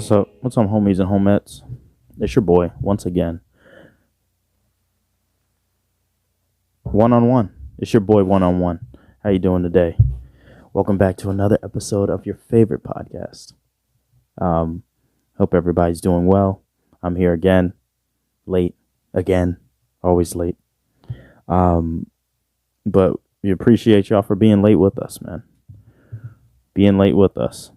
What's up? What's up, homies and homettes? It's your boy, once again. One on one. It's your boy, one on one. How you doing today? Welcome back to another episode of your favorite podcast. Hope everybody's doing well. I'm here again. Late. Again. Always late. But we appreciate y'all for being late with us, man. Being late with us.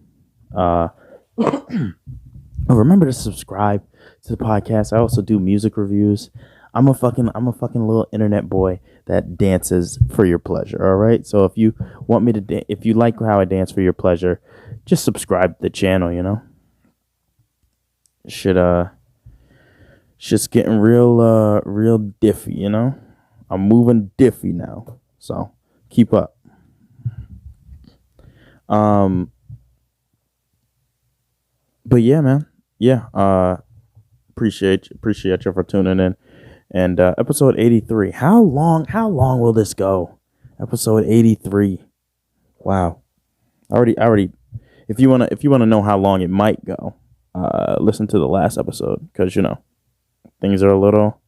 Remember to subscribe to the podcast. I also do music reviews. I'm a fucking little internet boy that dances for your pleasure. All right. So if you want me to, if you like how I dance for your pleasure, just subscribe to the channel. You know, shit's getting real diffy. You know, I'm moving diffy now. So keep up. But yeah, man. Yeah. Appreciate you for tuning in. And episode 83. How long will this go? Episode 83. Wow. I already if you wanna know how long it might go, listen to the last episode, because you know, things are a little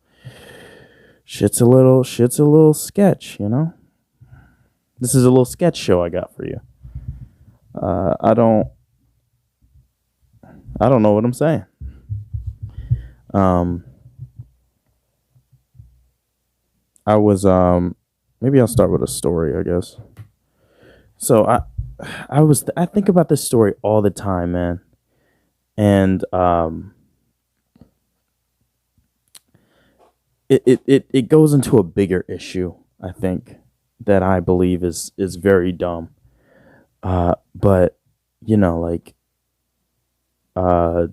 shit's a little sketch, you know? This is a little sketch show I got for you. I don't know what I'm saying. I was maybe I'll start with a story, I guess. So I think about this story all the time, man. And it goes into a bigger issue, I think, that I believe is very dumb. But you know, like so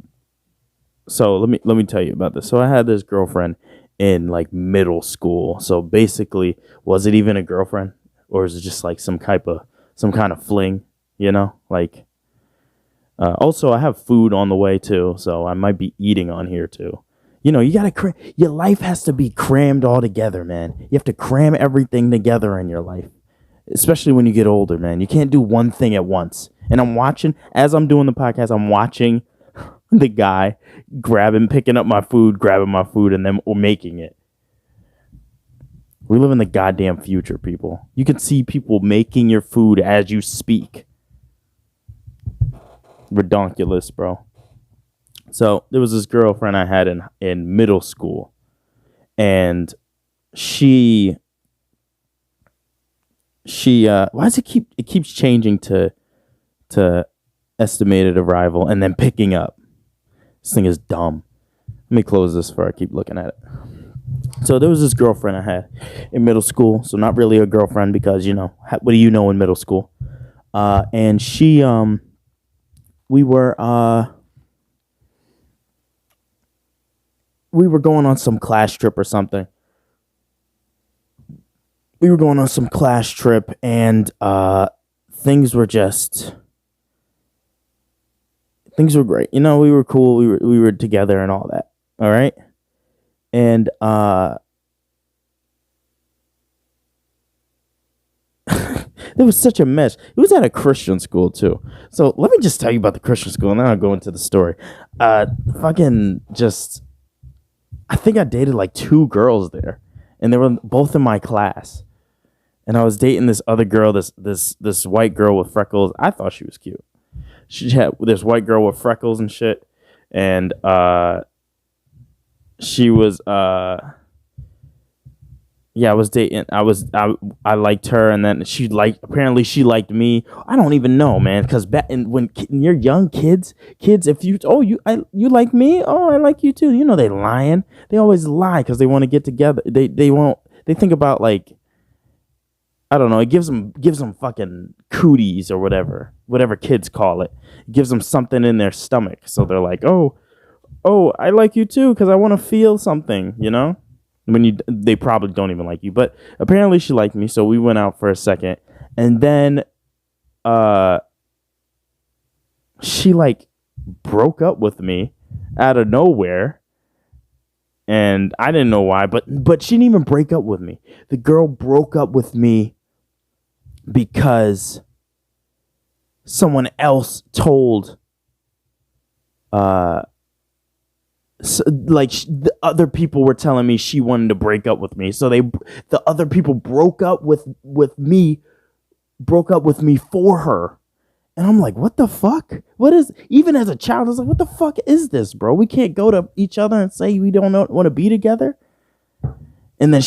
let me tell you about this. So I had this girlfriend in like middle school. So basically, was it even a girlfriend, or is it just like some kind of fling? You know, like. Also, I have food on the way too, so I might be eating on here too. You know, you gotta your life has to be crammed all together, man. You have to cram everything together in your life, especially when you get older, man. You can't do one thing at once. And I'm watching, as I'm doing the podcast, I'm watching the guy picking up my food, grabbing my food, and then making it. We live in the goddamn future, people. You can see people making your food as you speak. Redonkulous, bro. So there was this girlfriend I had in middle school, and she why does it keeps changing to estimated arrival and then picking up? This thing is dumb. Let me close this before I keep looking at it. So there was this girlfriend I had in middle school. So not really a girlfriend, because, you know, what do you know in middle school? And she, we were going on some class trip or something. We were going on some class trip, and things were great. You know, we were cool. We were together and all that. All right. And there was such a mess. It was at a Christian school too. So let me just tell you about the Christian school, and then I'll go into the story. I think I dated like 2 girls there, and they were both in my class. And I was dating this other girl, this white girl with freckles. I thought she was cute. She had this white girl with freckles and shit, and she was I was dating. I liked her, and then apparently she liked me. I don't even know, man, because when you're young, kids, if you you like me, I like you too. You know, they lying. They always lie because they want to get together. They think about, like, I don't know. It gives them fucking cooties or whatever kids call it. It gives them something in their stomach, so they're like, oh, I like you too because I want to feel something, you know. They probably don't even like you, but apparently she liked me, so we went out for a second, and then she like broke up with me out of nowhere, and I didn't know why, but she didn't even break up with me. The girl broke up with me because someone else told uh like the other people were telling me she wanted to break up with me, so the other people broke up with me, for her. And I'm like, what the fuck? What is, even as a child, I was like, what the fuck is this, bro? We can't go to each other and say we don't want to be together. And then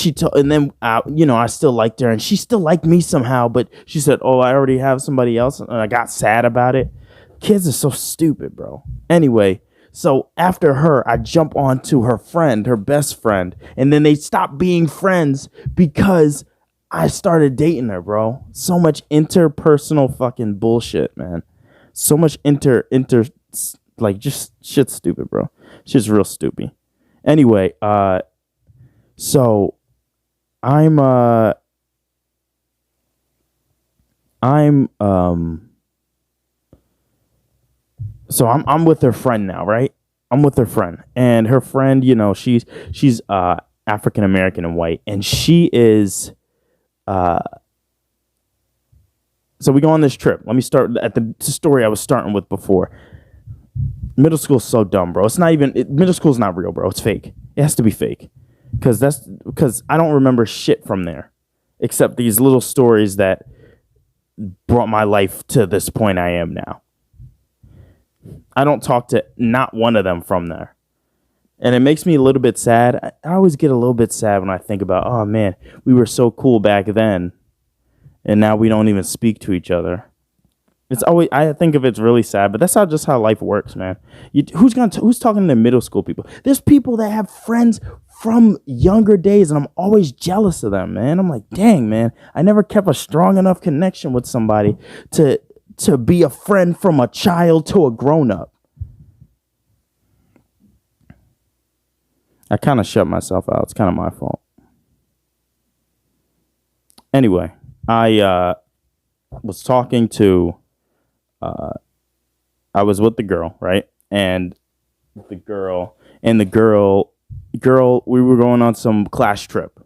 I still liked her, and she still liked me somehow, but she said, oh, I already have somebody else, and I got sad about it. Kids are so stupid, bro. Anyway, so after her, I jump onto her friend, her best friend, and then they stopped being friends because I started dating her, bro. So much interpersonal fucking bullshit, man. So much like, just shit's stupid, bro. Shit's real stupid. Anyway, so I'm with her friend now, right? I'm with her friend, and her friend, she's African American and white, and she is so we go on this trip. Let me start at the story I was starting with before. Middle school's so dumb, bro. It's not even middle school's not real, bro. It's fake. It has to be fake. Because I don't remember shit from there, except these little stories that brought my life to this point I am now. I don't talk to not one of them from there. And it makes me a little bit sad. I always get a little bit sad when I think about, oh man, we were so cool back then, and now we don't even speak to each other. I think of it's really sad, but that's just how life works, man. Who's talking to middle school people? There's people that have friends from younger days, and I'm always jealous of them, man. I'm like, dang, man, I never kept a strong enough connection with somebody to be a friend from a child to a grown-up. I kind of shut myself out. It's kind of my fault. Anyway, I was talking to, I was with the girl, right? And the girl, we were going on some class trip.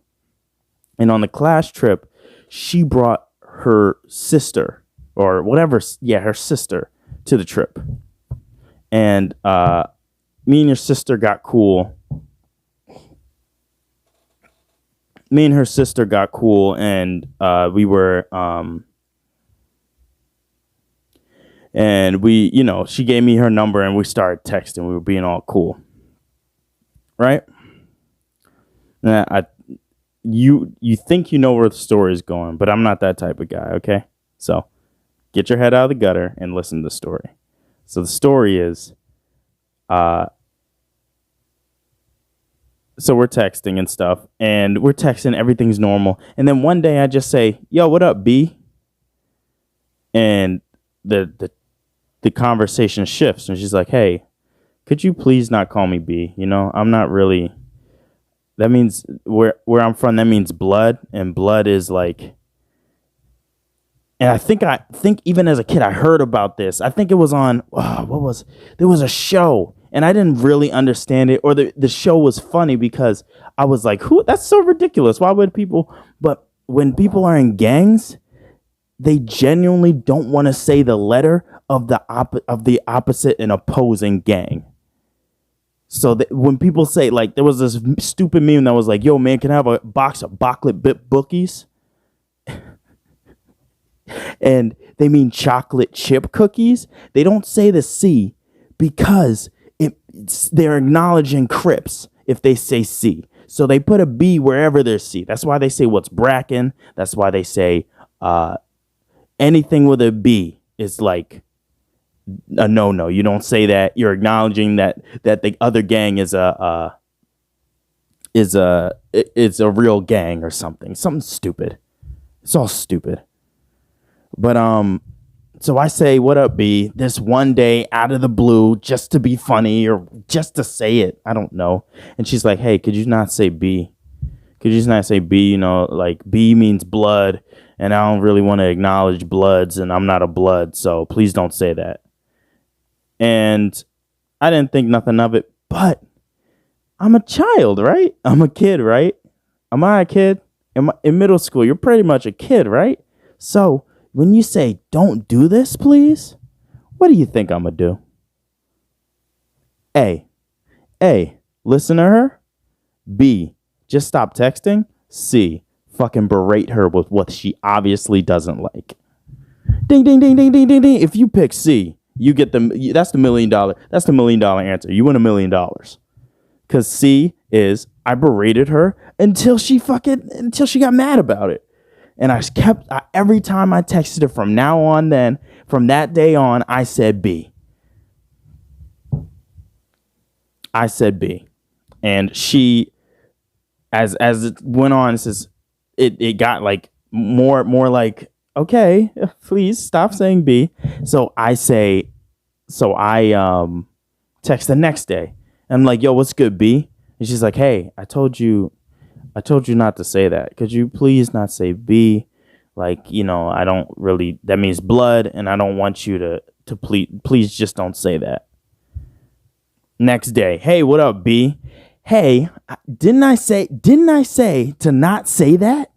And on the class trip, she brought her sister or whatever, her sister to the trip. And me and your sister got cool. Me and her sister got cool, and we were, and we, she gave me her number, and we started texting. We were being all cool, right? You think you know where the story is going, but I'm not that type of guy, okay? So get your head out of the gutter and listen to the story. So the story is, so we're texting and stuff, and we're texting, everything's normal. And then one day I just say, yo, what up, B? And the conversation shifts, and she's like, hey, could you please not call me B? I'm not really, that means where I'm from, that means blood, and blood is like, and I think even as a kid, I heard about this. I think it was on, there was a show, and I didn't really understand it, or the show was funny because I was like, that's so ridiculous. Why would people, but when people are in gangs, they genuinely don't want to say the letter of the opposite and opposing gang. So when people say, like, there was this stupid meme that was like, yo, man, can I have a box of Bhocolate Bhip Bookies? And they mean chocolate chip cookies. They don't say the C because they're acknowledging Crips if they say C. So they put a B wherever there's C. That's why they say what's Bracken. That's why they say anything with a B is like a no. You don't say that. You're acknowledging that the other gang is a real gang or something. Something stupid. It's all stupid. But so I say, what up, B? This one day out of the blue, just to be funny or just to say it. I don't know. And she's like, hey, could you not say B? Could you just not say B? Like B means blood, and I don't really want to acknowledge bloods, and I'm not a blood, so please don't say that. And I didn't think nothing of it, but I'm a child, right? I'm a kid, right? Am I a kid? In middle school, you're pretty much a kid, right? So when you say, don't do this, please, what do you think I'm going to do? A. A. Listen to her. B. Just stop texting. C. Fucking berate her with what she obviously doesn't like. Ding, ding, ding, ding, ding, ding, ding. If you pick C, you get that's the $1 million. That's the $1 million answer. You win $1 million. Because C is I berated her until she got mad about it. And every time I texted her from now on, from that day on, I said B. I said B. And she, as it went on, it got like more like, okay, please stop saying B. So I text the next day. I'm like, yo, what's good, B? And she's like, hey, I told you not to say that. Could you please not say B? Like, I don't really, that means blood, and I don't want you to please just don't say that. Next day, hey, what up, B? Hey, didn't I say to not say that?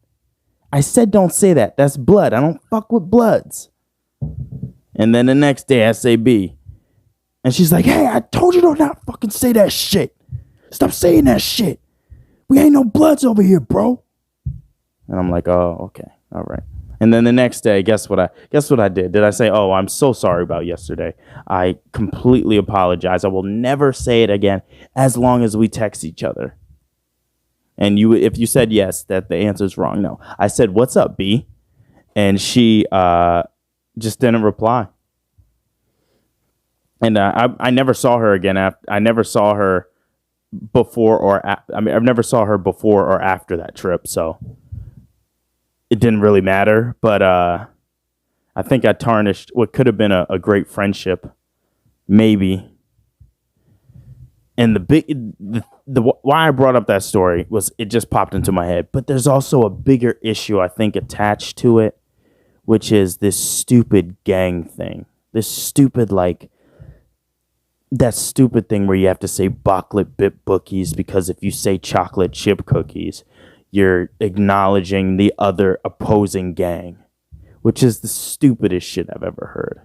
I said don't say that. That's blood. I don't fuck with bloods. And then the next day I say B. And she's like, hey, I told you to not fucking say that shit. Stop saying that shit. We ain't no bloods over here, bro. And I'm like, oh, okay. All right. And then the next day, guess what I did? Did I say, oh, I'm so sorry about yesterday. I completely apologize. I will never say it again as long as we text each other. And if you said yes, that the answer is wrong. No. I said, what's up, B? And she just didn't reply. And I never saw her again. I never saw her before or I've never saw her before or after that trip. So it didn't really matter. But I think I tarnished what could have been a great friendship, maybe. And the why I brought up that story was it just popped into my head. But there's also a bigger issue, I think, attached to it, which is this stupid gang thing. This stupid, that stupid thing where you have to say Bhocolate, Bhip, Bookies, because if you say chocolate chip cookies, you're acknowledging the other opposing gang, which is the stupidest shit I've ever heard.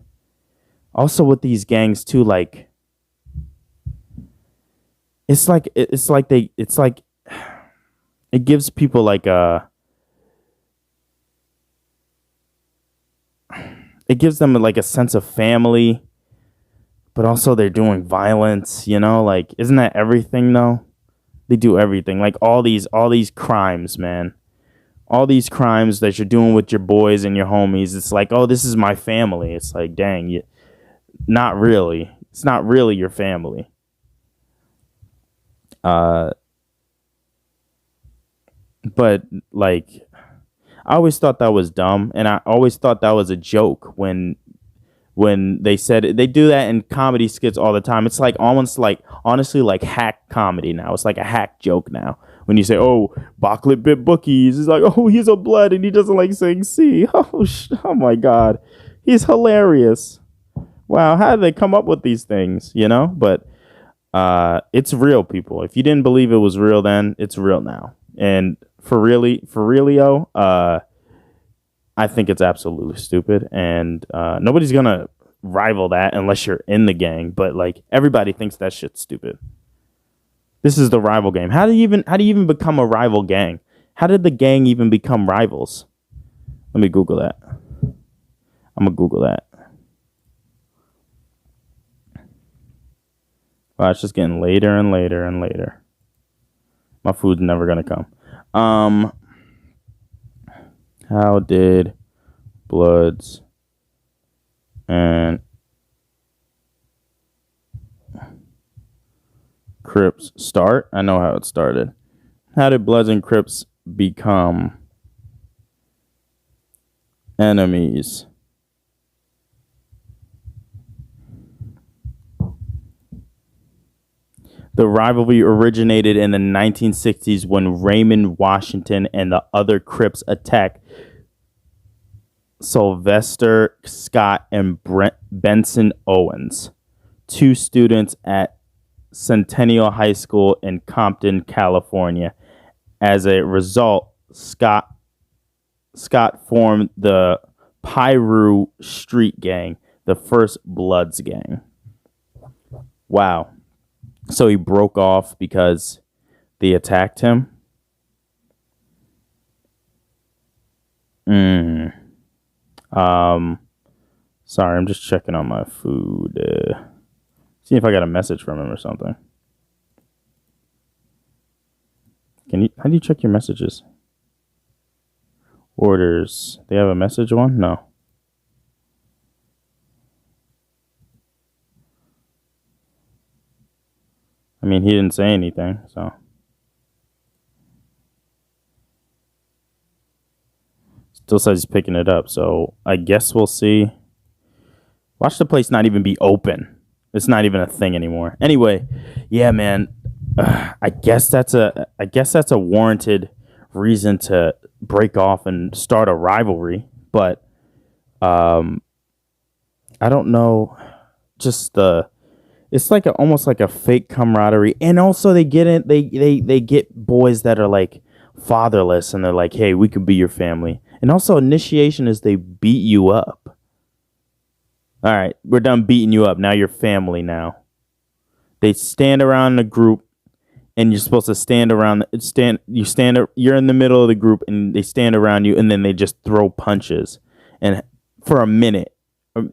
Also with these gangs too, it gives people it gives them a sense of family, but also they're doing violence, isn't that everything though? They do everything. All these crimes, man. All these crimes that you're doing with your boys and your homies. It's like, oh, this is my family. It's like, dang, not really. It's not really your family. But I always thought that was dumb, and I always thought that was a joke when they said it. They do that in comedy skits all the time. It's honestly hack comedy now. It's like a hack joke now. When you say, oh, Bhocolate, Bhip, Bookies, it's like, oh, he's a blood and he doesn't like saying C. Oh my God. He's hilarious. Wow, how did they come up with these things, But it's real, people. If you didn't believe it was real then, it's real now. And for realio, I think it's absolutely stupid, and nobody's gonna rival that unless you're in the gang. But everybody thinks that shit's stupid. This is the rival game. How do you even become a rival gang? How did the gang even become rivals? Let me Google that. I'm gonna Google that. Wow, it's just getting later and later and later. My food's never gonna come. How did Bloods and Crips start? I know how it started. How did Bloods and Crips become enemies? The rivalry originated in the 1960s when Raymond Washington and the other Crips attacked Sylvester Scott and Benson Owens, two students at Centennial High School in Compton, California. As a result, Scott formed the Piru Street Gang, the first Bloods gang. Wow. So he broke off because they attacked him. Sorry, I'm just checking on my food. See if I got a message from him or something. How do you check your messages? Orders. They have a message one? No. I mean, he didn't say anything, so. Still says he's picking it up, so I guess we'll see. Watch the place not even be open. It's not even a thing anymore. Anyway, yeah, man. I guess that's a warranted reason to break off and start a rivalry, but I don't know. Just it's like almost like a fake camaraderie, and also they get boys that are like fatherless, and they're like, hey, we could be your family. And also initiation is they beat you up. All right, we're done beating you up. Now you're family now. They stand around in a group, and you're supposed to stand around. You're in the middle of the group, and they stand around you, and then they just throw punches. And for a minute,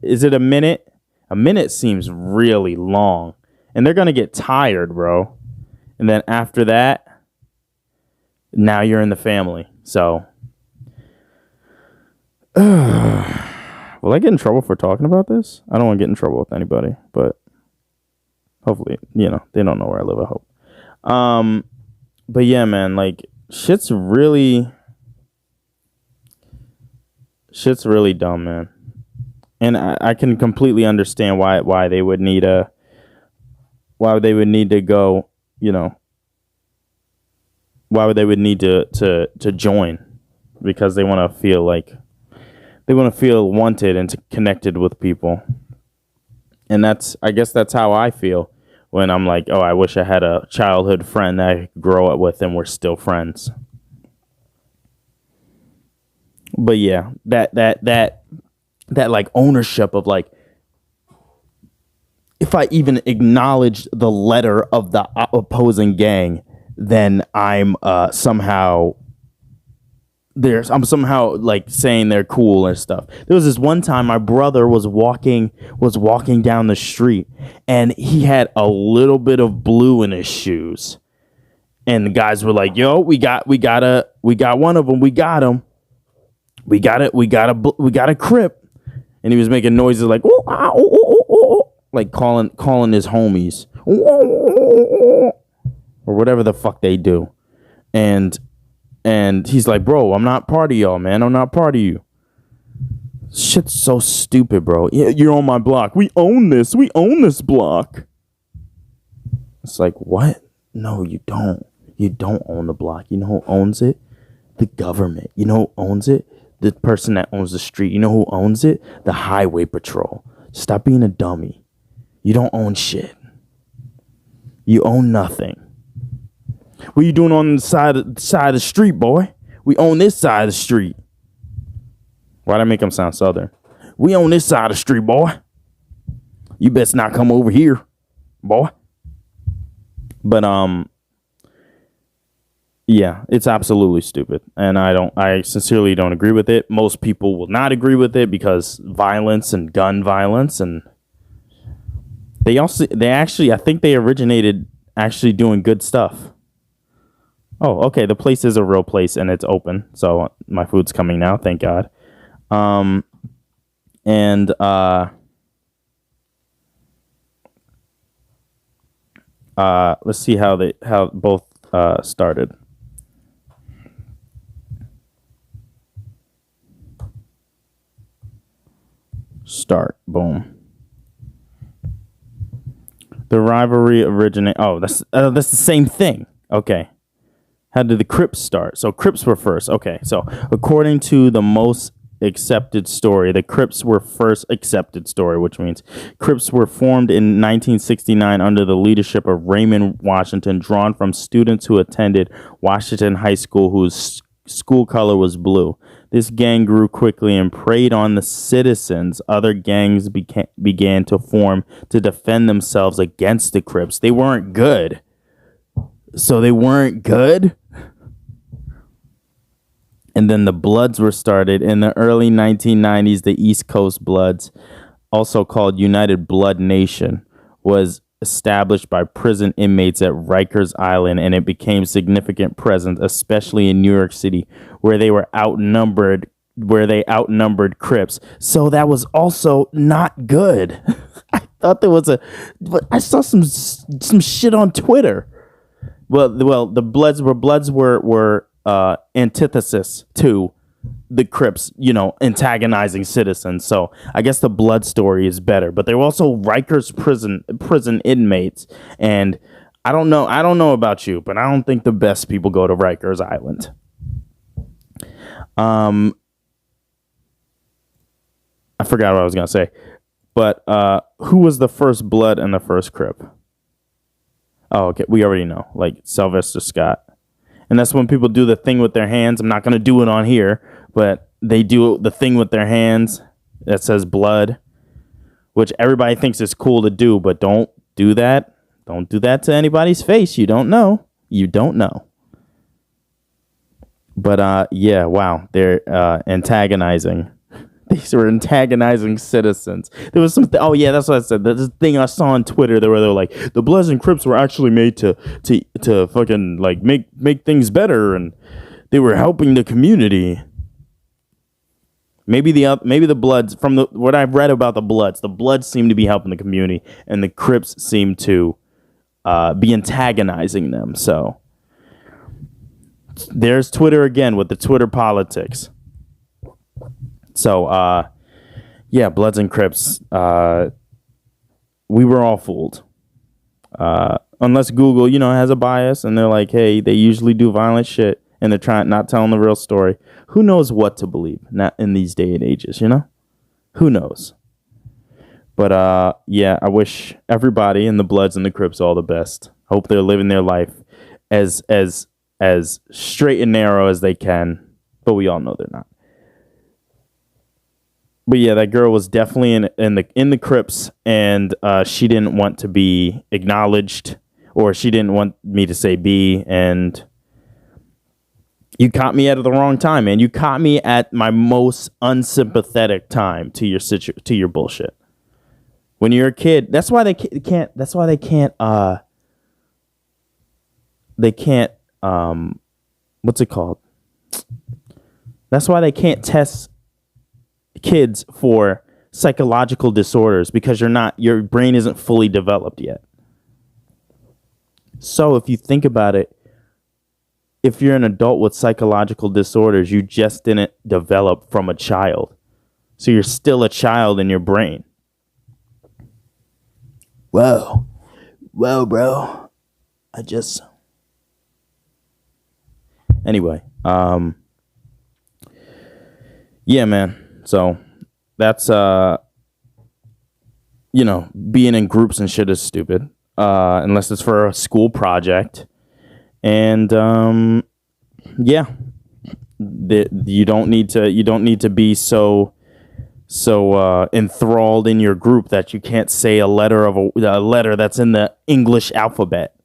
is it a minute? A minute seems really long, and they're gonna get tired, bro. And then after that, now you're in the family. So, will I get in trouble for talking about this? I don't want to get in trouble with anybody, but hopefully, they don't know where I live, I hope. But yeah, man, like shit's really dumb, man. And I can completely understand why they would need to go, why would they would need to join, because they want to feel wanted and connected with people. And I guess that's how I feel when I'm like, oh, I wish I had a childhood friend that I could grow up with and we're still friends. But yeah, that like ownership of like, if I even acknowledge the letter of the opposing gang, then I'm somehow like saying they're cool and stuff. There was this one time my brother was walking down the street, and he had a little bit of blue in his shoes, and the guys were like, "Yo, we got one of them. We got him. We got a Crip." And he was making noises like, "Oh, ah, oh, oh, oh, oh," like calling his homies, or whatever the fuck they do. And he's like, "Bro, I'm not part of y'all, man. I'm not part of you." Shit's so stupid, bro. You're on my block. We own this. We own this block. It's like, what? No, you don't. You don't own the block. You know who owns it? The government. You know who owns it? The person that owns the street. You know who owns it? The highway patrol. Stop being a dummy. You don't own shit. You own nothing. What you doing on the side of the street, boy? We own this side of the street. Why'd I make him sound southern? We own this side of the street, boy. You best not come over here, boy. But yeah, it's absolutely stupid, and I sincerely don't agree with it. Most people will not agree with it because violence and gun violence, and they actually I think they originated actually doing good stuff. Oh, okay, the place is a real place and it's open, so my food's coming now, thank God. Let's see how both started. Start. Boom. The rivalry originate. Oh, that's the same thing. Okay. How did the Crips start? So Crips were first. Okay. So according to the most accepted story, the Crips were first accepted story, which means Crips were formed in 1969 under the leadership of Raymond Washington, drawn from students who attended Washington High School, whose school color was blue. This gang grew quickly and preyed on the citizens. Other gangs began to form to defend themselves against the Crips. They weren't good. So they weren't good? And then the Bloods were started. In the early 1990s, the East Coast Bloods, also called United Blood Nation, was established by prison inmates at Rikers Island, and it became significant presence, especially in New York City, where they outnumbered Crips. So that was also not good. I thought there was but I saw some shit on Twitter. Well, the Bloods were antithesis to the Crips, antagonizing citizens. So I guess the Blood story is better. But they were also Rikers prison inmates, and I don't know about you, but I don't think the best people go to Rikers Island. I forgot what I was gonna say, but who was the first Blood and the first Crip? Oh, okay, we already know, like Sylvester Scott. And that's when people do the thing with their hands. I'm not going to do it on here, but they do the thing with their hands that says blood, which everybody thinks is cool to do, but don't do that. Don't do that to anybody's face. You don't know. You don't know. But yeah, wow. They're antagonizing. These were antagonizing citizens. There was something. Oh yeah, that's what I said. There's a thing I saw on Twitter where they were like, the Bloods and Crips were actually made to fucking like make things better, and they were helping the community. Maybe the Bloods, from what I've read about the Bloods seem to be helping the community, and the Crips seem to be antagonizing them. So there's Twitter again with the Twitter politics. So, yeah, Bloods and Crips, we were all fooled. Unless Google, has a bias and they're like, hey, they usually do violent shit and they're not telling the real story. Who knows what to believe? Not in these day and ages, Who knows? But, yeah, I wish everybody in the Bloods and the Crips all the best. Hope they're living their life as straight and narrow as they can, but we all know they're not. But yeah, that girl was definitely in the Crips, and she didn't want to be acknowledged, or she didn't want me to say B. And you caught me at the wrong time, man. You caught me at my most unsympathetic time to your bullshit. When you're a kid, that's why they can't. That's why they can't. They can't. What's it called? That's why they can't test kids for psychological disorders, because your brain isn't fully developed yet. So if you think about it, if you're an adult with psychological disorders, you just didn't develop from a child. So you're still a child in your brain. Whoa, bro. Anyway, yeah, man. So that's, being in groups and shit is stupid, unless it's for a school project. And, yeah, you don't need to be so enthralled in your group that you can't say a letter that's in the English alphabet.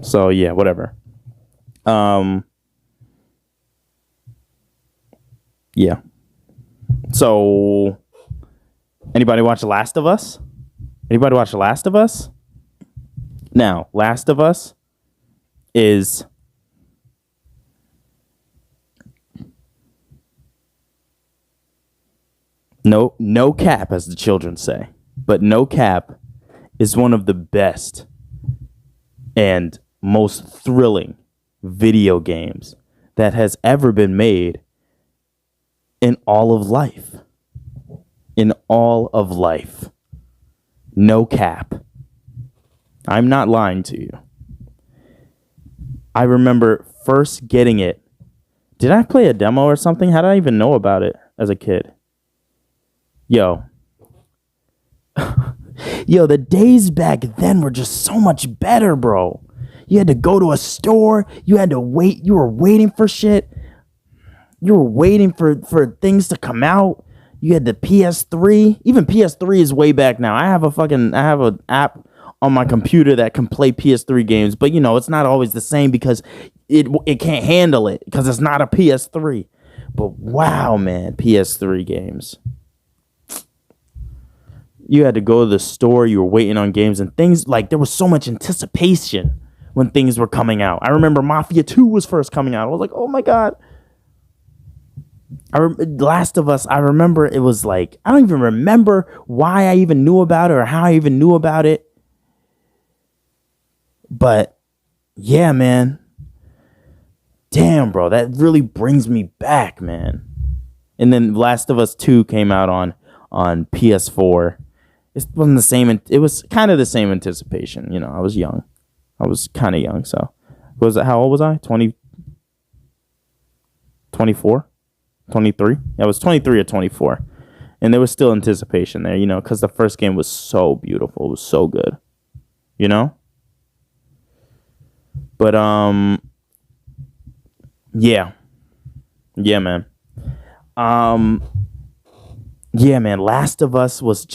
So yeah, whatever. Yeah. So, anybody watch The Last of Us? Now, Last of Us is no cap, as the children say, but no cap is one of the best and most thrilling video games that has ever been made in all of life. No cap. I'm not lying to you. I remember first getting it. Did I play a demo or something? How did I even know about it as a kid? Yo, the days back then were just so much better, bro. You had to go to a store. You had to wait. You were waiting for shit. you were waiting for things to come out. You had the PS3. Even PS3 is way back now. I have an app on my computer that can play PS3 games, but it's not always the same because it can't handle it because it's not a PS3. But wow, man, PS3 games. You had to go to the store. You were waiting on games and things. Like, there was so much anticipation when things were coming out. I remember Mafia 2 was first coming out. I was like, oh my God. Last of Us, I remember it was like, I don't even remember why I even knew about it or how I even knew about it. But yeah, man. Damn, bro, that really brings me back, man. And then Last of Us 2 came out on PS4. It wasn't the same. It was kind of the same anticipation. I was young. I was kind of young. So, how old was I? 20, 24, 23? I was 23 or 24. And there was still anticipation there, because the first game was so beautiful. It was so good, But, yeah. Yeah, man. Yeah, man. Last of Us was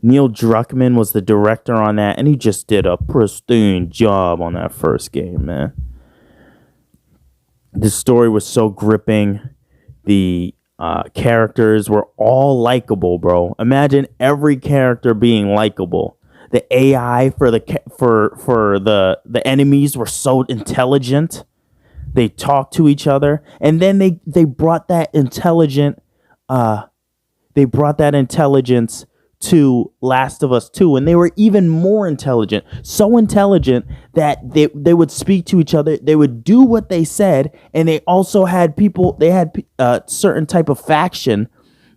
Neil Druckmann was the director on that, and he just did a pristine job on that first game, man. The story was so gripping. The characters were all likable, bro. Imagine every character being likable. The AI for the enemies were so intelligent. They talked to each other, and then they brought that intelligence to Last of Us 2, and they were even more intelligent. So intelligent that they would speak to each other, they would do what they said, and they also had a certain type of faction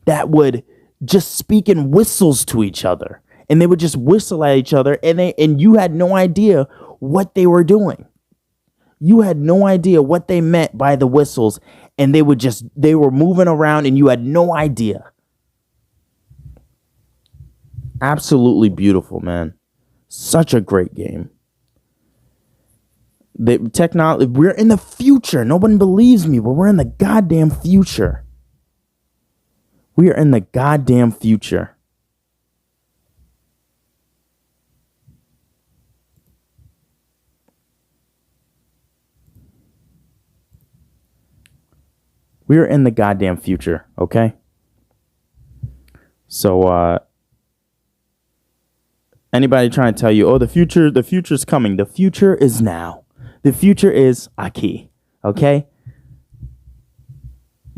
that would just speak in whistles to each other, and they would just whistle at each other, and you had no idea what they were doing. You had no idea what they meant by the whistles, and they were moving around, and you had no idea. Absolutely beautiful, man. Such a great game. The technology, we're in the future. No one believes me, but we're in the goddamn future. We are in the goddamn future. We are in the goddamn future, okay? So, anybody trying to tell you, oh, the future's coming. The future is now. The future is aquí, okay?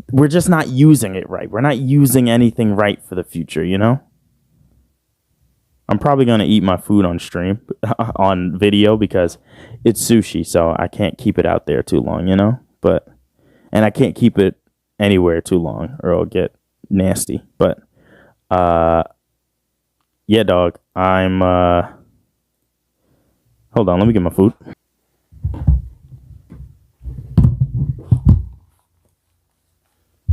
We're just not using it right. We're not using anything right for the future, I'm probably going to eat my food on stream, on video, because it's sushi, so I can't keep it out there too long, and I can't keep it anywhere too long or it'll get nasty. But yeah, dog. I'm hold on, let me get my food.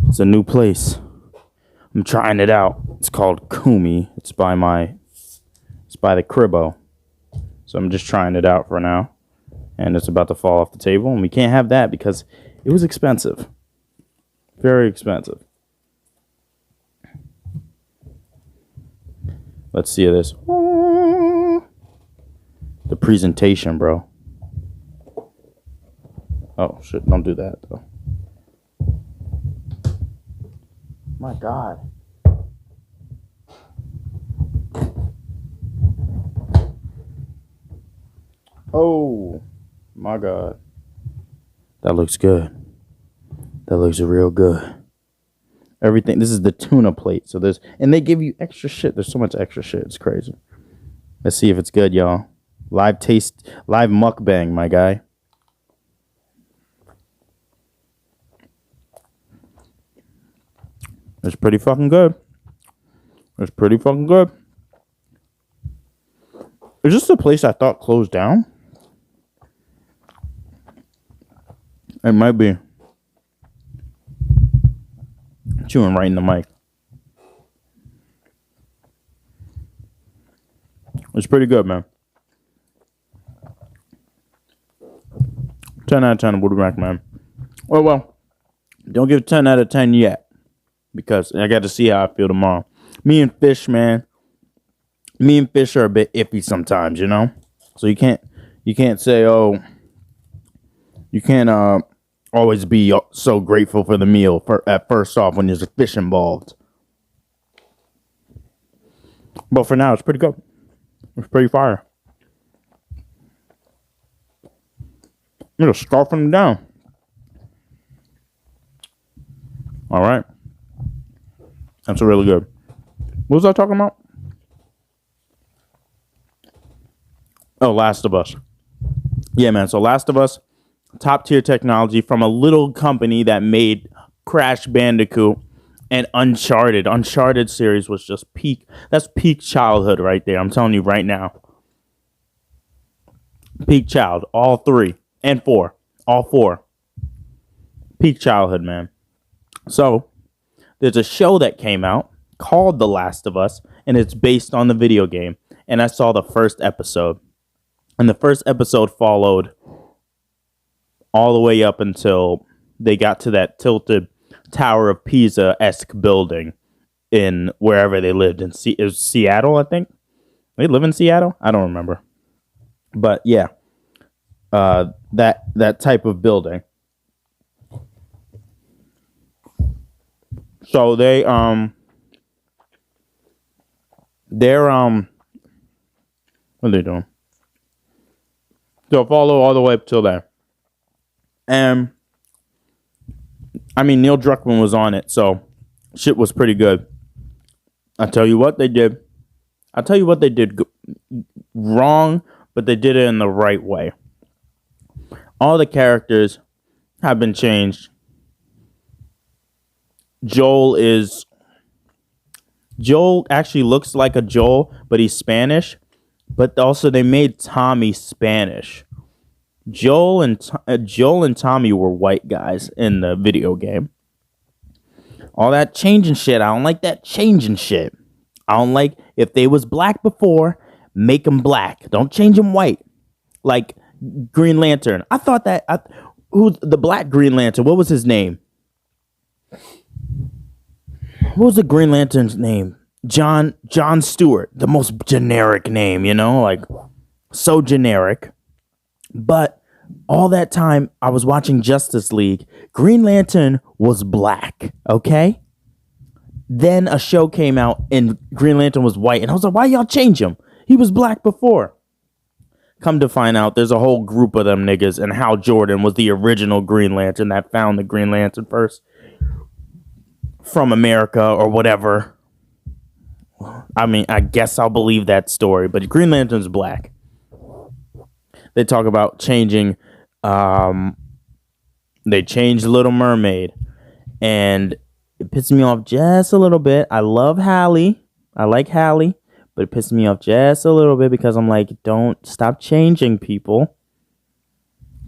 It's a new place. I'm trying it out. It's called Kumi. It's by the Cribbo. So I'm just trying it out for now. And it's about to fall off the table, and we can't have that because it was expensive. Very expensive. Let's see this. The presentation, bro. Oh, shit. Don't do that, though. My God. Oh, my God. That looks good. That looks real good. Everything. This is the tuna plate. So and they give you extra shit. There's so much extra shit. It's crazy. Let's see if it's good, y'all. Live mukbang, my guy. It's pretty fucking good. It's pretty fucking good. Is this the place I thought closed down? It might be. Chewing right in the mic. It's pretty good, man. 10 out of 10 would recommend. Well, Don't give 10 out of 10 yet, because I got to see how I feel tomorrow. Me and Fish, man. Me and Fish are a bit iffy sometimes, you know? So you can't say, oh, you can't always be so grateful for the meal at first off when there's a fish involved. But for now, it's pretty good. It's pretty fire. I'm just scarfing them down. All right. That's really good. What was I talking about? Oh, Last of Us. Yeah, man. So Last of Us, top tier technology from a little company that made Crash Bandicoot and Uncharted. Uncharted series was just peak. That's peak childhood right there. I'm telling you right now. Peak child. All 3 and 4. All 4. Peak childhood, man. So there's a show that came out called The Last of Us, and it's based on the video game. And I saw the first episode. And the first episode followed all the way up until they got to that tilted Tower of Pisa-esque building in wherever they lived. In it was Seattle, I think. They live in Seattle? I don't remember. But yeah, that type of building. So they're what are they doing? So follow all the way up till there. And I mean, Neil Druckmann was on it, so shit was pretty good. I'll tell you what they did wrong, but they did it in the right way. All the characters have been changed. Joel actually looks like a Joel, but he's Spanish. But also they made Tommy Spanish. Joel and Tommy were white guys in the video game. All that changing shit. I don't like that changing shit. I don't like if they was black before, make them black. Don't change them white. Like Green Lantern. I thought that who's the black Green Lantern? What was his name? What was the Green Lantern's name? John Stewart. The most generic name, you know? Like, so generic. But all that time, I was watching Justice League. Green Lantern was black, okay? Then a show came out, and Green Lantern was white. And I was like, why y'all change him? He was black before. Come to find out, there's a whole group of them niggas, and Hal Jordan was the original Green Lantern that found the Green Lantern first. From America or whatever. I mean, I guess I'll believe that story, but Green Lantern's black. They talk about changing, they changed Little Mermaid, and it pissed me off just a little bit. I love Hallie. I like Hallie, but it pissed me off just a little bit because I'm like, don't stop changing people.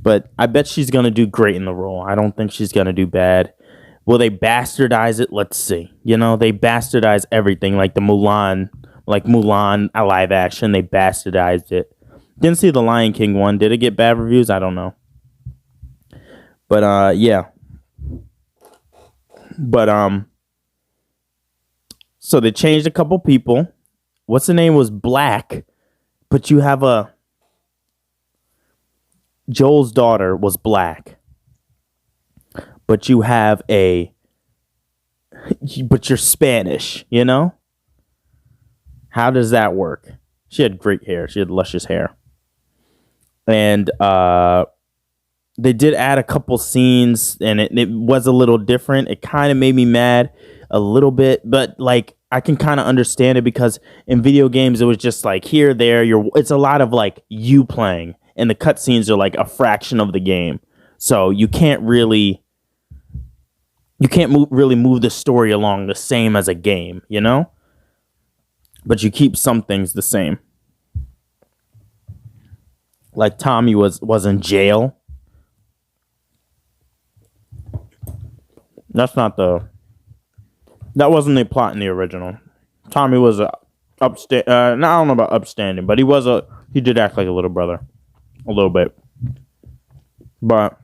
But I bet she's going to do great in the role. I don't think she's going to do bad. Will they bastardize it? Let's see. You know, they bastardize everything, like the Mulan, a live action. They bastardized it. Didn't see the Lion King one. Did it get bad reviews? I don't know. But yeah. But so they changed a couple people. What's the name was black, but you have Joel's daughter was black. But you have but you're Spanish, you know? How does that work? She had great hair. She had luscious hair. And they did add a couple scenes, and it was a little different. It kind of made me mad a little bit, but like I can kind of understand it because in video games it was just like here, there. It's a lot of like you playing, and the cutscenes are like a fraction of the game, so you can't really. You can't really move the story along the same as a game, you know? But you keep some things the same. Like Tommy was in jail. That wasn't the plot in the original. Tommy was I don't know about upstanding, but he did act like a little brother. A little bit. But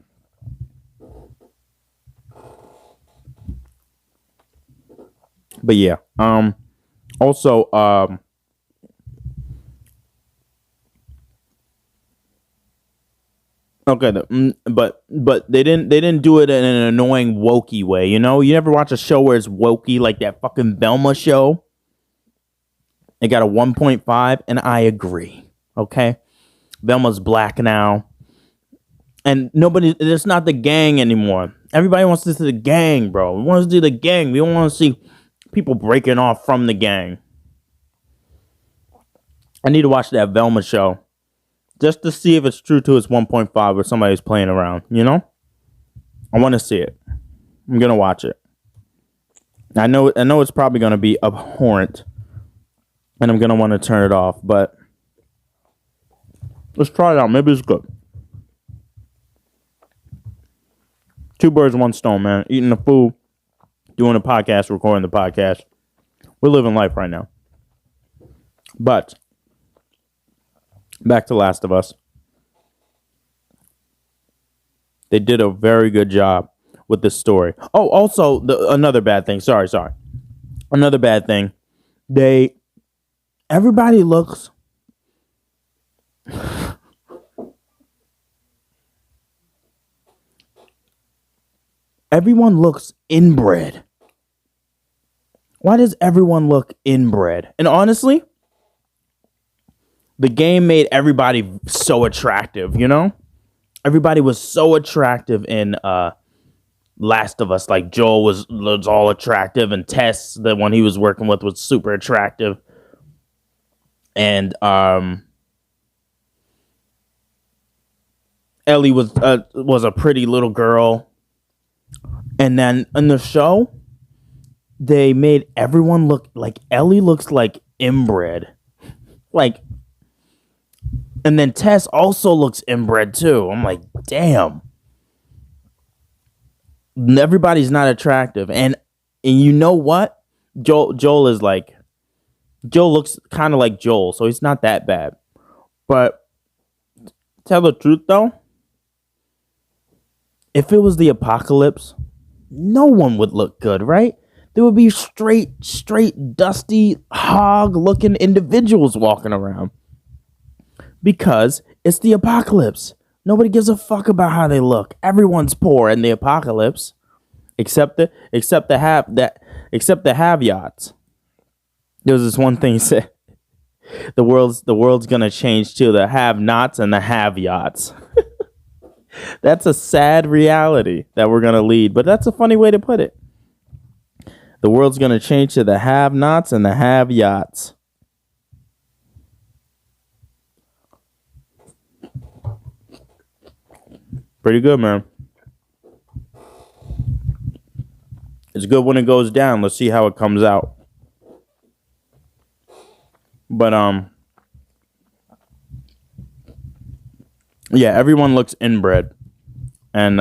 But yeah. Also, okay, but they didn't do it in an annoying wokey way. You know, you never watch a show where it's wokey like that fucking Velma show. It got a 1.5, and I agree. Okay, Velma's black now, and nobody. It's not the gang anymore. Everybody wants to see the gang, bro. We want to see the gang. We don't want to see people breaking off from the gang. I need to watch that Velma show just to see if it's true to its 1.5 or somebody's playing around. You know, I want to see it. I'm gonna watch it. I know it's probably gonna be abhorrent, and I'm gonna want to turn it off. But let's try it out. Maybe it's good. Two birds, one stone, man. Eating the food, doing the podcast, recording the podcast. We're living life right now. But back to Last of Us. They did a very good job with this story. Oh, also, another bad thing. Sorry. Another bad thing. Everybody looks... Everyone looks inbred. Why does everyone look inbred? And honestly, the game made everybody so attractive, you know? Everybody was so attractive in Last of Us. Like, Joel was all attractive, and Tess, the one he was working with, was super attractive. And Ellie was a pretty little girl. And then in the show, they made everyone look like Ellie looks like inbred. Like, and then Tess also looks inbred too. I'm like, damn. Everybody's not attractive. And you know what? Joel looks kind of like Joel, so he's not that bad. But tell the truth though, if it was the apocalypse, no one would look good, right? There would be straight, dusty, hog-looking individuals walking around. Because it's the apocalypse. Nobody gives a fuck about how they look. Everyone's poor in the apocalypse, except the have yachts. There was this one thing he said: the world's gonna change to the have nots and the have yachts. That's a sad reality that we're gonna lead, but that's a funny way to put it. The world's gonna change to the have nots and the have yachts. Pretty good, man. It's good when it goes down. Let's see how it comes out. But yeah, everyone looks inbred, and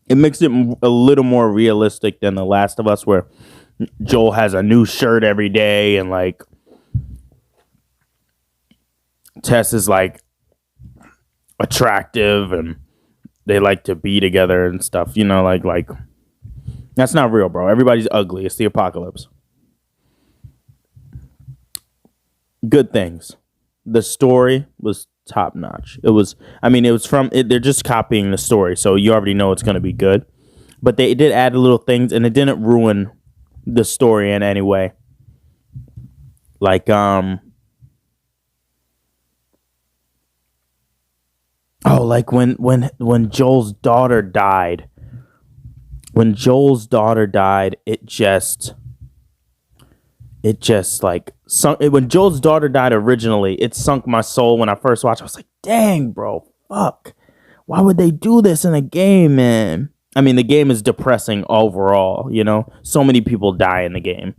it makes it a little more realistic than The Last of Us, where Joel has a new shirt every day, and like Tess is like attractive, and they like to be together and stuff. You know, like that's not real, bro. Everybody's ugly. It's the apocalypse. Good things. The story was top notch. They're just copying the story, so you already know it's going to be good. But they did add little things, and it didn't ruin the story in any way. Like, like when Joel's daughter died. When Joel's daughter died, it just like sunk. When Joel's daughter died originally, it sunk my soul when I first watched. I was like, dang, bro, fuck. Why would they do this in a game, man? I mean, the game is depressing overall, you know? So many people die in the game.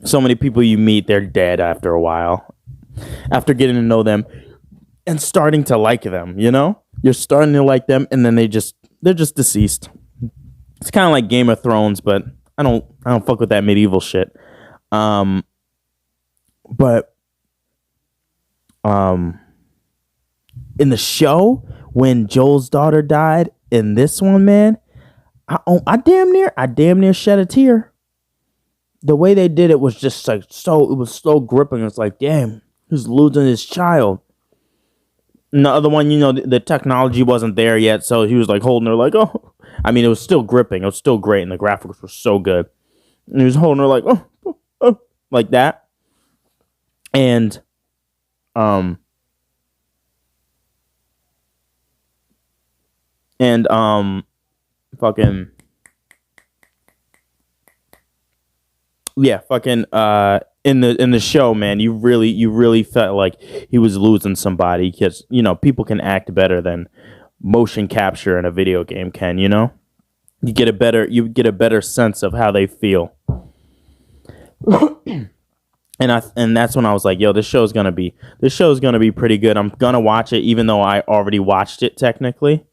So many people you meet, they're dead after a while. After getting to know them and starting to like them, you know? You're starting to like them, and then they're just deceased. It's kind of like Game of Thrones, but I don't fuck with that medieval shit. But in the show, when Joel's daughter died, in this one, man, I damn near shed a tear. The way they did it was just like it was so gripping. It's like, damn, he's losing his child. And the other one, the technology wasn't there yet, so he was like holding her like, oh. I mean, it was still gripping. It was still great, and the graphics were so good. And he was holding her like, oh, like that. And, fucking, yeah, fucking, in the show, man, you really felt like he was losing somebody because, people can act better than motion capture in a video game can, You get a better sense of how they feel. And that's when I was like, yo, this show's gonna be pretty good. I'm gonna watch it, even though I already watched it technically.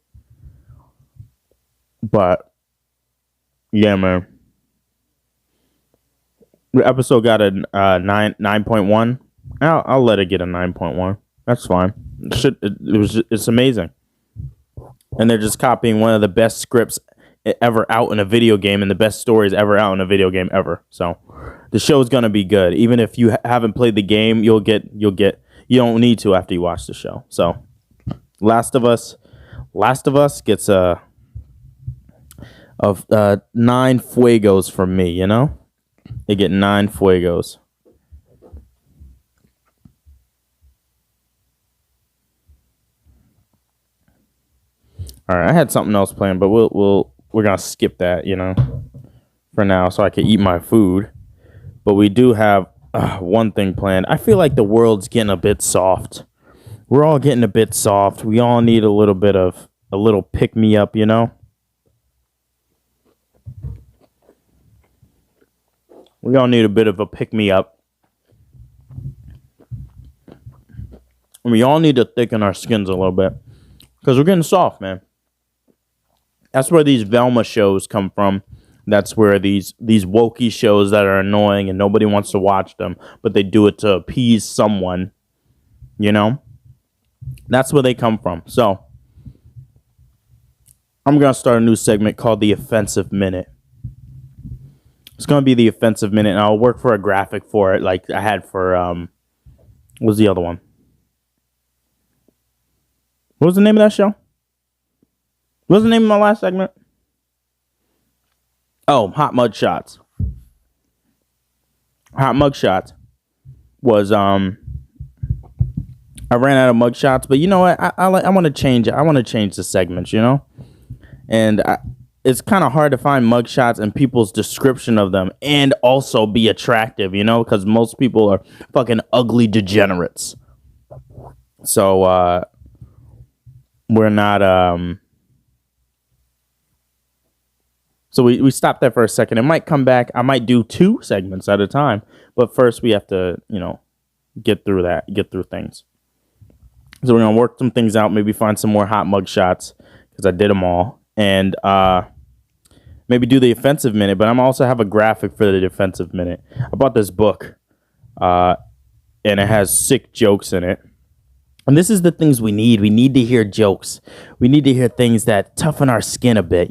But yeah, man. The episode got a 9.1. I'll let it get a 9.1. That's fine. It's amazing. And they're just copying one of the best scripts ever out in a video game and the best stories ever out in a video game ever. So the show is going to be good. Even if you haven't played the game, you don't need to after you watch the show. So Last of Us gets 9 fuegos from me, They get 9 fuegos. All right, I had something else planned, but we're gonna skip that, for now, so I can eat my food. But we do have one thing planned. I feel like the world's getting a bit soft. We're all getting a bit soft. We all need a little pick me up, We all need a bit of a pick me up. And we all need to thicken our skins a little bit because we're getting soft, man. That's where these Velma shows come from. That's where these wokey shows that are annoying and nobody wants to watch them, but they do it to appease someone, That's where they come from. So I'm going to start a new segment called The Offensive Minute. It's going to be The Offensive Minute, and I'll work for a graphic for it like I had for, what was the other one? What was the name of that show? What was the name of my last segment? Oh, Hot Mug Shots. Hot Mug Shots was, I ran out of mug shots, but you know what? I want to change it. I want to change the segments, And it's kind of hard to find mug shots and people's description of them and also be attractive, because most people are fucking ugly degenerates. So, we're not, so we stopped there for a second. It might come back. I might do 2 segments at a time. But first we have to, get through things. So we're going to work some things out. Maybe find some more hot mug shots because I did them all. And maybe do the offensive minute. But I'm also have a graphic for the defensive minute. I bought this book. And it has sick jokes in it. And this is the things we need. We need to hear jokes. We need to hear things that toughen our skin a bit,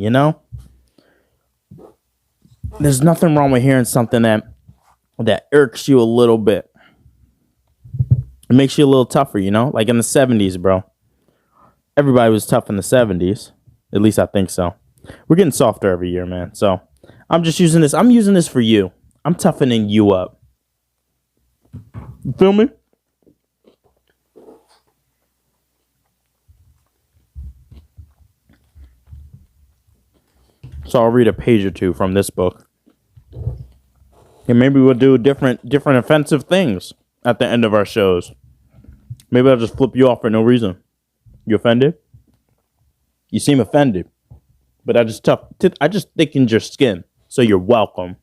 There's nothing wrong with hearing something that irks you a little bit. It makes you a little tougher, Like in the 70s, bro. Everybody was tough in the 70s. At least I think so. We're getting softer every year, man. So I'm just using this. I'm using this for you. I'm toughening you up. You feel me? So I'll read a page or 2 from this book. And maybe we'll do different offensive things at the end of our shows. Maybe I'll just flip you off for no reason. You offended? You seem offended. But I just thickened your skin. So you're welcome.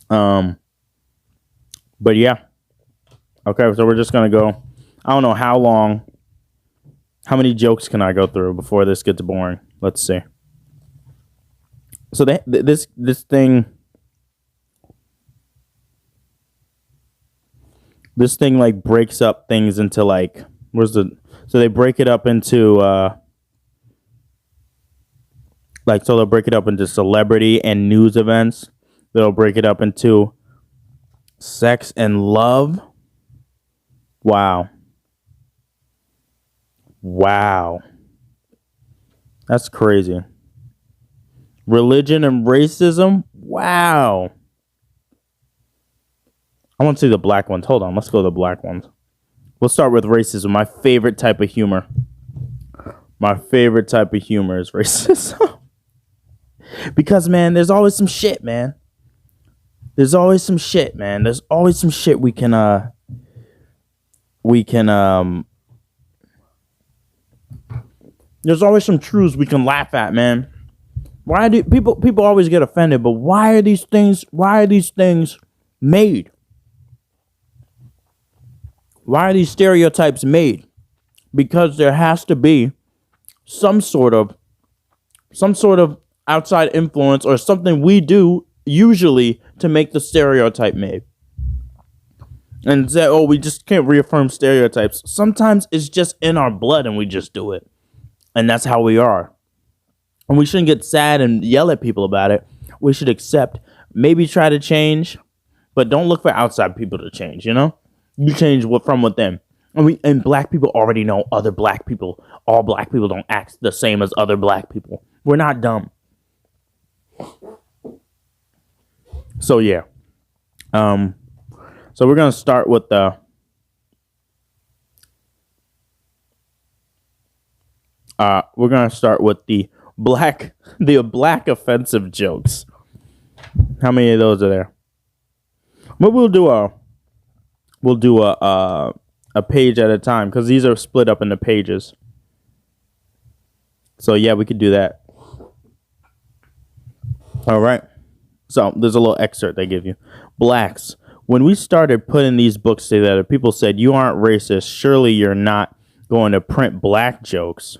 But yeah. Okay, so we're just going to go. I don't know how long. How many jokes can I go through before this gets boring? Let's see. So this thing like breaks up things into like so they break it up into Like, so they'll break it up into celebrity and news events. They'll break it up into sex and love. Wow. Wow. That's crazy. Religion and racism. Wow. I want to see the black ones. Hold on. Let's go to the black ones. We'll start with racism. My favorite type of humor. My favorite type of humor is racism. Because, man, there's always some shit, man. There's always some shit, man. There's always some shit we can there's always some truths we can laugh at, man. Why do people always get offended, but why are these things made? Why are these stereotypes made? Because there has to be some sort of outside influence or something we do usually to make the stereotype made. And say, oh, we just can't reaffirm stereotypes. Sometimes it's just in our blood and we just do it. And that's how we are. And we shouldn't get sad and yell at people about it. We should accept, maybe try to change, but don't look for outside people to change, you know? You change from within. And black people already know other black people. All black people don't act the same as other black people. We're not dumb. So, yeah. So we're going to start with the black offensive jokes. How many of those are there? But we'll do a page at a time because these are split up into pages. So yeah, we could do that. All right. So there's a little excerpt they give you. Blacks. When we started putting these books together, people said, "You aren't racist. Surely you're not going to print black jokes."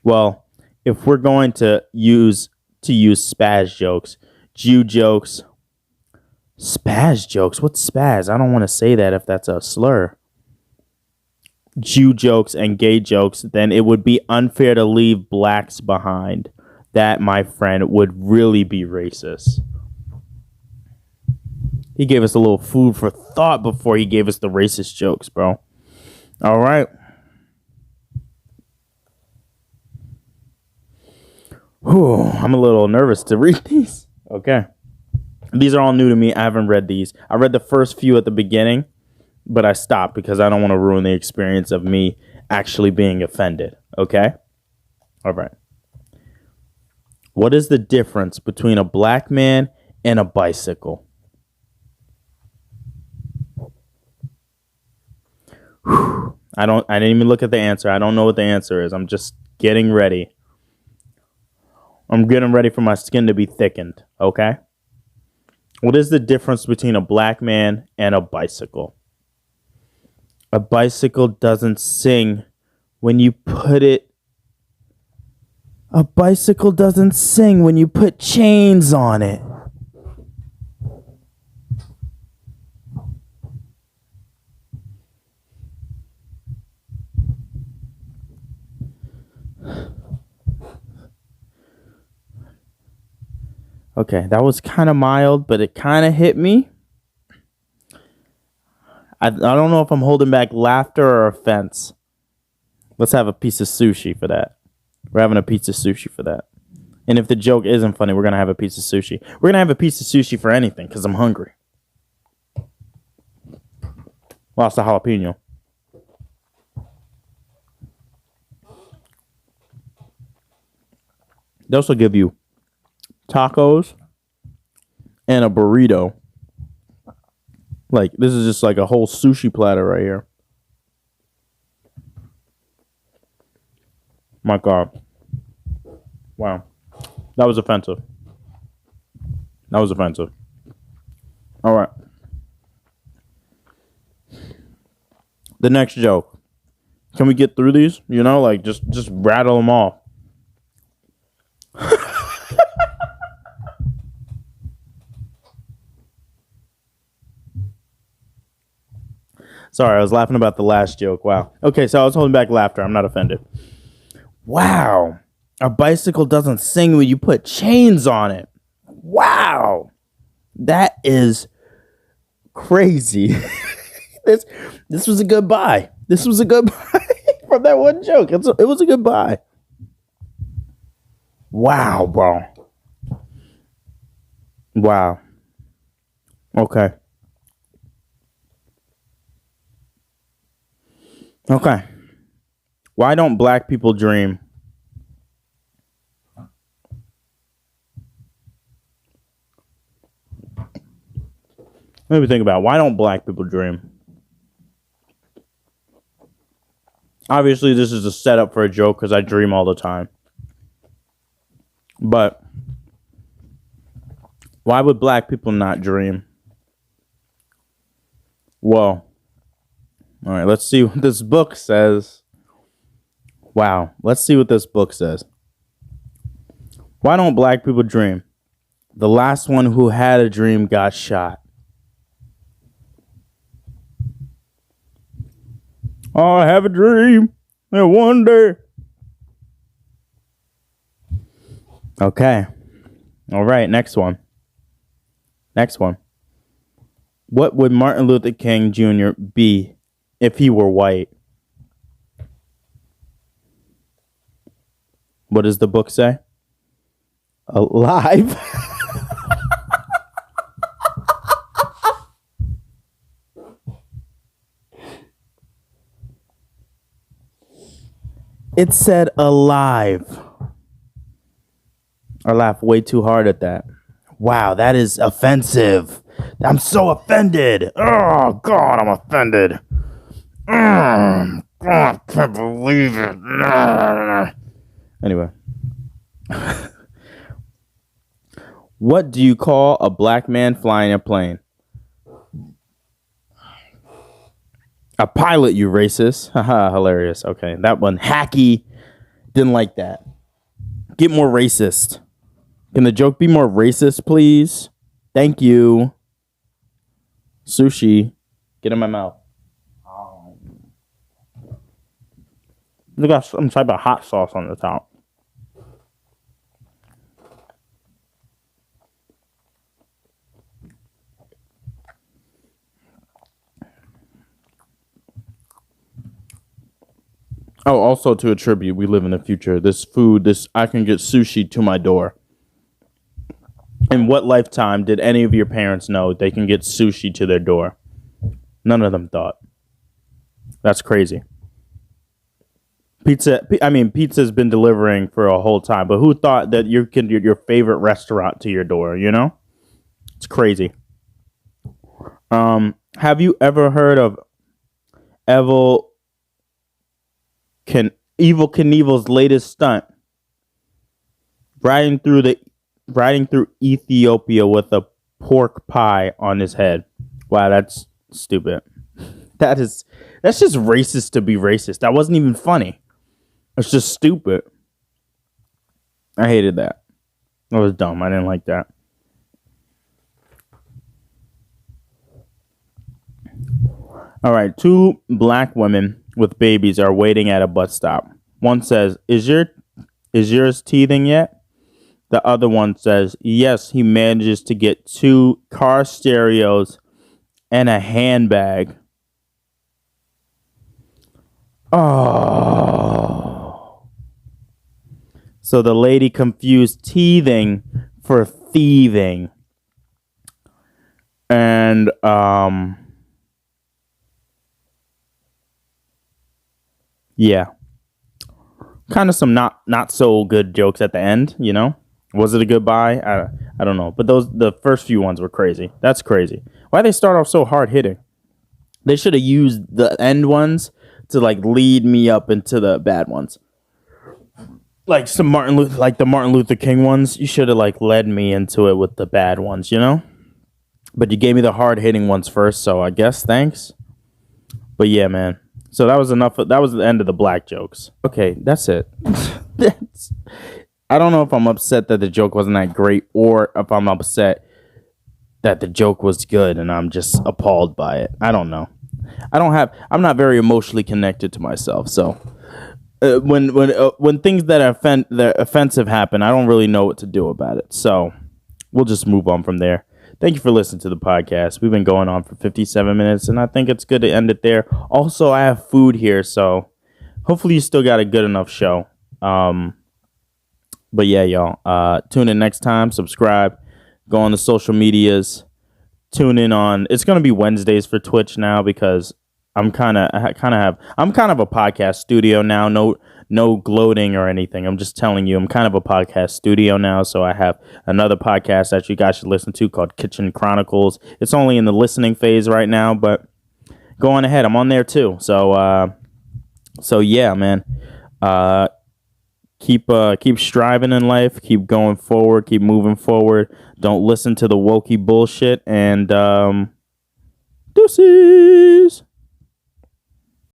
Well, if we're going to use spaz jokes, Jew jokes, spaz jokes. What's spaz? I don't want to say that if that's a slur. Jew jokes and gay jokes, then it would be unfair to leave blacks behind. That, my friend, would really be racist. He gave us a little food for thought before he gave us the racist jokes, bro. All right. Whew, I'm a little nervous to read these. Okay. These are all new to me. I haven't read these. I read the first few at the beginning, but I stopped because I don't want to ruin the experience of me actually being offended. Okay? All right. What is the difference between a black man and a bicycle? I didn't even look at the answer. I don't know what the answer is. I'm just getting ready. I'm getting ready for my skin to be thickened, okay? What is the difference between a black man and a bicycle? A bicycle doesn't sing when you put it. A bicycle doesn't sing when you put chains on it. Okay, that was kind of mild, but it kind of hit me. I don't know if I'm holding back laughter or offense. Let's have a piece of sushi for that. We're having a piece of sushi for that. And if the joke isn't funny, we're going to have a piece of sushi. We're going to have a piece of sushi for anything because I'm hungry. Lost a jalapeno. They also give you tacos and a burrito. Like, this is just like a whole sushi platter right here. My God. Wow. That was offensive. That was offensive. All right. The next joke. Can we get through these? You know, like, just rattle them off. Sorry, I was laughing about the last joke. Wow. Okay, so I was holding back laughter. I'm not offended. Wow. A bicycle doesn't sing when you put chains on it. Wow. That is crazy. this was a good buy. This was a good buy from that one joke. It was a good buy. Wow, bro. Wow. Okay. Okay. Why don't black people dream? Let me think about it. Why don't black people dream? Obviously, this is a setup for a joke because I dream all the time. But why would black people not dream? Well, all right, let's see what this book says. Wow, let's see what this book says. Why don't black people dream? The last one who had a dream got shot. I have a dream that one day. Okay. All right, next one. Next one. What would Martin Luther King Jr. be if he were white? What does the book say? Alive. It said alive. I laughed way too hard at that. Wow, that is offensive. I'm so offended. Oh, God, I'm offended. God, I can't believe it. Anyway. What do you call a black man flying a plane? A pilot, you racist. Haha, hilarious. Okay, that one. Hacky. Didn't like that. Get more racist. Can the joke be more racist, please? Thank you. Sushi. Get in my mouth. Look got some type of hot sauce on the top. Oh, also to attribute, we live in the future. I can get sushi to my door. In what lifetime did any of your parents know they can get sushi to their door? None of them thought. That's crazy. Pizza's been delivering for a whole time, but who thought that you can get your favorite restaurant to your door, you know? It's crazy. Have you ever heard of Evel Knievel's latest stunt? Riding through Ethiopia with a pork pie on his head. Wow, that's stupid. That's just racist to be racist. That wasn't even funny. It's just stupid. I hated that. That was dumb. I didn't like that. All right, two black women with babies are waiting at a bus stop. One says, Is yours teething yet? The other one says, yes, he manages to get 2 car stereos and a handbag. Oh. So the lady confused teething for thieving. And, yeah. Kind of some not so good jokes at the end, you know? Was it a good buy? I don't know. But the first few ones were crazy. That's crazy. Why they start off so hard hitting? They should have used the end ones to like lead me up into the bad ones. Like the Martin Luther King ones, you should have like led me into it with the bad ones, you know? But you gave me the hard hitting ones first, so I guess thanks. But yeah, man. So that was enough. That was the end of the black jokes. Okay, that's it. I don't know if I'm upset that the joke wasn't that great or if I'm upset that the joke was good and I'm just appalled by it. I don't know. I'm not very emotionally connected to myself, so when things that offensive happen, I don't really know what to do about it. So we'll just move on from there. Thank you for listening to the podcast. We've been going on for 57 minutes, and I think it's good to end it there. Also, I have food here, so hopefully you still got a good enough show. But yeah, y'all. Tune in next time. Subscribe. Go on the social medias. Tune in on. It's gonna be Wednesdays for Twitch now because I'm kind of a podcast studio now. No gloating or anything. I'm just telling you, I'm kind of a podcast studio now. So I have another podcast that you guys should listen to called Kitchen Chronicles. It's only in the listening phase right now, but go on ahead. I'm on there too. So yeah, man. Keep striving in life. Keep going forward. Keep moving forward. Don't listen to the wokey bullshit. And deuces.